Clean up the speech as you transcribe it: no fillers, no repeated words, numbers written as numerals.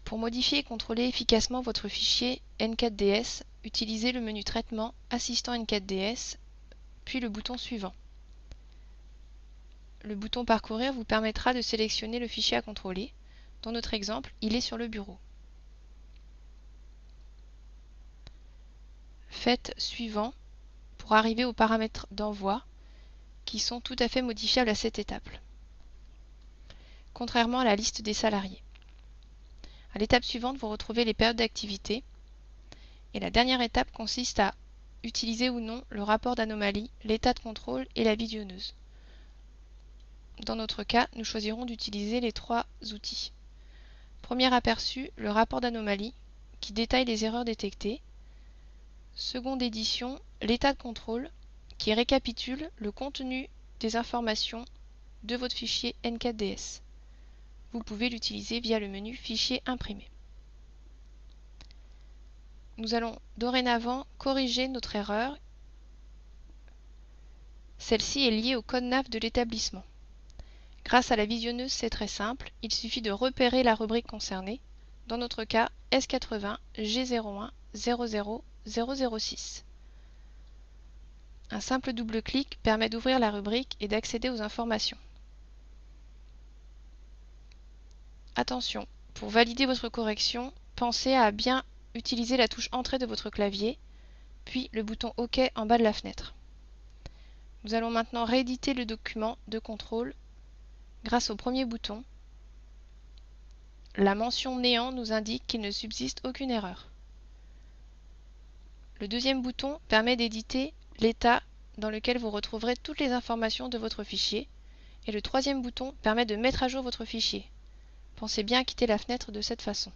Pour modifier et contrôler efficacement votre fichier N4DS, utilisez le menu Traitement, Assistant N4DS, puis le bouton suivant. Le bouton Parcourir vous permettra de sélectionner le fichier à contrôler. Dans notre exemple, il est sur le bureau. Faites Suivant pour arriver aux paramètres d'envoi qui sont tout à fait modifiables à cette étape, contrairement à la liste des salariés. À l'étape suivante, vous retrouvez les périodes d'activité et la dernière étape consiste à utiliser ou non le rapport d'anomalie, l'état de contrôle et la visionneuse. Dans notre cas, nous choisirons d'utiliser les trois outils. Premier aperçu, le rapport d'anomalie qui détaille les erreurs détectées. Seconde édition, l'état de contrôle qui récapitule le contenu des informations de votre fichier N4DS. Vous pouvez l'utiliser via le menu Fichier imprimé. Nous allons dorénavant corriger notre erreur. Celle-ci est liée au code NAV de l'établissement. Grâce à la visionneuse, c'est très simple. Il suffit de repérer la rubrique concernée. Dans notre cas, S80 G01 00 006. Un simple double-clic permet d'ouvrir la rubrique et d'accéder aux informations. Attention, pour valider votre correction, pensez à bien utiliser la touche Entrée de votre clavier, puis le bouton OK en bas de la fenêtre. Nous allons maintenant rééditer le document de contrôle grâce au premier bouton. La mention néant nous indique qu'il ne subsiste aucune erreur. Le deuxième bouton permet d'éditer l'état dans lequel vous retrouverez toutes les informations de votre fichier. Et le troisième bouton permet de mettre à jour votre fichier. Pensez bien à quitter la fenêtre de cette façon.